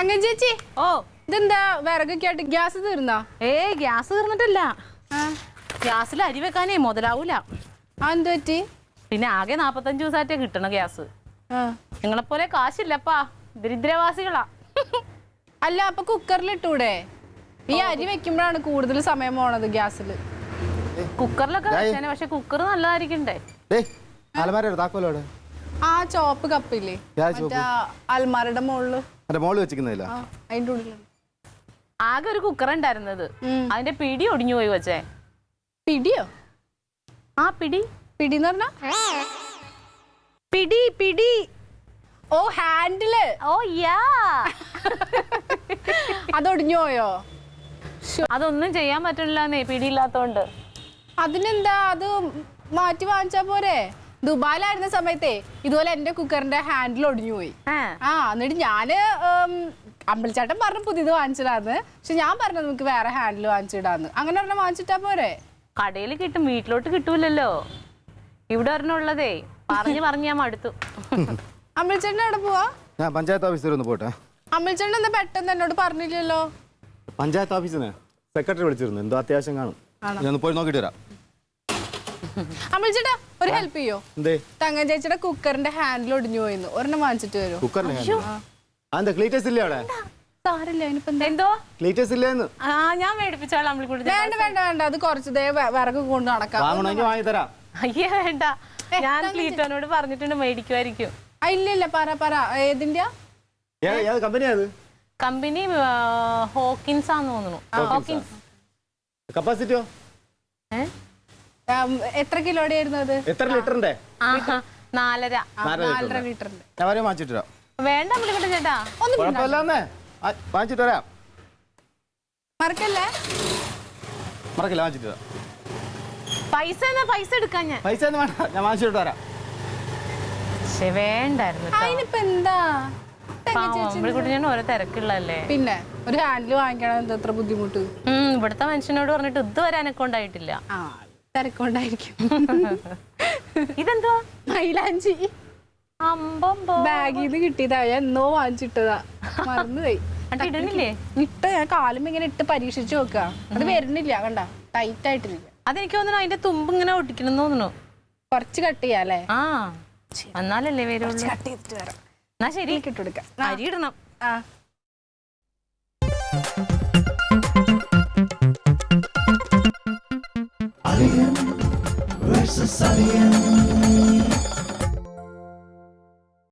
തങ്കം ചേച്ചി ഓ ഇതെന്താ വിറകൊക്കെ ആയിട്ട് ഗ്യാസ് തീർന്നാ? ഗ്യാസ് തീർന്നിട്ടില്ല. ഗ്യാസിൽ അരി വെക്കാനേ മുതലാവൂല. എന്ത് പറ്റി? പിന്നെ ആകെ 45 ദിവസമായിട്ടേ കിട്ടണ ഗ്യാസ്. നിങ്ങളെപ്പോലെ കാശില്ലപ്പാ, ദരിദ്രവാസികളാ. അല്ല അപ്പൊ കുക്കറിൽ ഇട്ടൂടെ? ഈ അരി വെക്കുമ്പോഴാണ് കൂടുതൽ സമയം പോണത് ഗ്യാസില്. കുക്കറിലൊക്കെ വെച്ചേനെ, പക്ഷെ കുക്കർ നല്ലതായിരിക്കണ്ടേ. ആ ചോപ്പ് കപ്പില്ലേ അൽമാരയുടെ മുകളില് അതിന്റെ ഉള്ളിൽ ആകെ ഒരു കുക്കർ ഉണ്ടായിരുന്നത്. അതിന്റെ പിടി ഒടിഞ്ഞു പോയി വെച്ചേ. പിടിയോ? ആ പിടി. പിടിന്ന് പറഞ്ഞ പിടി പിടി. ഓ ഹാൻഡില്. ഓ യാ. അതൊടിഞ്ഞു പോയോ? അതൊന്നും ചെയ്യാൻ പറ്റില്ലെന്നേ, പിടിയില്ലാത്തോണ്ട്. അതിനെന്താ, അത് മാറ്റി വാങ്ങിച്ചാ പോരെ? ദുബായിലായിരുന്ന സമയത്തേ ഇതുപോലെ എന്റെ കുക്കറിന്റെ ഹാൻഡിൽ ഒടിഞ്ഞു പോയി. എന്നിട്ട് ഞാന് അമ്പലച്ചാട്ടൻ പറഞ്ഞ പുതിയത് വാങ്ങിച്ചിടാന്ന്. പക്ഷെ ഞാൻ പറഞ്ഞു നമുക്ക് വേറെ ഹാൻഡിൽ വാങ്ങിച്ചിടാന്ന്. അങ്ങനെ ഒരെണ്ണം വാങ്ങിച്ചിട്ടാ പോരെ? കടയിൽ കിട്ടും, വീട്ടിലോട്ട് കിട്ടൂലല്ലോ. ഇവിടെ ഒരെണ്ണം ഉള്ളതേ പറഞ്ഞു ഞാൻ മടുത്തു. അമ്പലച്ചേട്ടൻ എവിടെ പോവാ? ഞാൻ പഞ്ചായത്ത് ഓഫീസിൽ ഒന്ന് പോട്ടെ. അമ്പലച്ചേട്ടൻ എന്താ പെട്ടെന്ന് എന്നോട് പറഞ്ഞില്ലല്ലോ? പഞ്ചായത്ത് ഓഫീസിന് സെക്രട്ടറി വിളിച്ചിരുന്നു, എന്തോ അത്യാവശ്യം കാണും. ഞാൻ പോയി നോക്കിട്ട് വരാം. അമ്പലച്ചേട്ടാ ഒരു ഹെൽപ്പ് ചെയ്യോ? തങ്കം ചേച്ചിയുടെ കുക്കറിന്റെ ഹാൻഡിൽ ഒടിഞ്ഞു പോയിന്ന്, ഒരെണ്ണം വാങ്ങിച്ചിട്ട് വരും. കുക്കറിന്റെ ക്ലീറ്റസ് ഇല്ലേ അവിടെ? സാരില്ല, എന്തോ ക്ലീറ്റസ് ഇല്ലേന്ന്. ഞാൻ മേടിപ്പിച്ചോളാം. വേണ്ട വേണ്ട വേണ്ട, അത് കുറച്ച് വിറക് കൊണ്ട് നടക്കാം. വാങ്ങി തരാം. അയ്യേ വേണ്ട, ഞാൻ ക്ലീറ്റോനോട് പറഞ്ഞിട്ടുണ്ട്, മേടിക്കുമായിരിക്കും. ഇല്ല പറ പറ, ഏതിന്റെയാ കമ്പനി? ഹോക്കിൻസ് ആന്ന് തോന്നുന്നു. ഹോക്കിൻസ്. കപ്പാസിറ്റിയോ? എത്ര കിലോയുടെ ആയിരുന്നു അത്? എത്ര ലിറ്ററിന്റെ? 4.5 ലിറ്ററിന്റെ. ഞാൻ വാങ്ങിച്ചിട്ട് വരാം. വേണ്ട വിളിക്കട്ടെ ചേട്ടാ, വാങ്ങിച്ചിട്ട് വരാം. മറക്കല്ലേ? മറക്കില്ല, വാങ്ങിച്ചിട്ട് വരാം. പൈസ എടുക്കാൻ പൈസ ഒന്നും വേണ്ട, ഞാൻ വാങ്ങിച്ചിട്ട് വരാം. വേണ്ടായിരുന്നു. അതിനിപ്പോ എന്താ, ഞാൻ ഓരോ തിരക്കുള്ളല്ലേ. പിന്നെ ഒരു ഹാൻഡിൽ വാങ്ങിക്കണം, എന്താ എത്ര ബുദ്ധിമുട്ട്? ഇവിടുത്തെ മനുഷ്യനോട് പറഞ്ഞിട്ട് ഇതുവരെ എനക്ക് ഉണ്ടായിട്ടില്ല. തിരക്കൊണ്ടായിരിക്കും. ഇതെന്തോ? മൈലാഞ്ചി ബാഗിൽ നിന്ന് കിട്ടിയതാ, ഞാൻ എന്നോ വാങ്ങിച്ചിട്ടതാ, മറന്നുപോയി. ഇടണില്ലേ? ഇട്ട് ഞാൻ കാലും ഇങ്ങനെ ഇട്ട് പരീക്ഷിച്ചു നോക്കുക, അത് വരുന്നില്ല, കണ്ട ടൈറ്റ് ആയിട്ടില്ല. അതെനിക്ക് തോന്നുന്നു അതിന്റെ തുമ്പ് ഇങ്ങനെ ഒട്ടിക്കണം തോന്നുന്നു. കുറച്ച് കട്ട് ചെയ്യാല്ലേ? എന്നാലല്ലേ വരുള്ളൂ. കട്ട് ചെയ്തിട്ട് വരാം. എന്നാ ശരി, ഇട്ടെടുക്കാം. അരി ഇടണം. Alien versus Alien.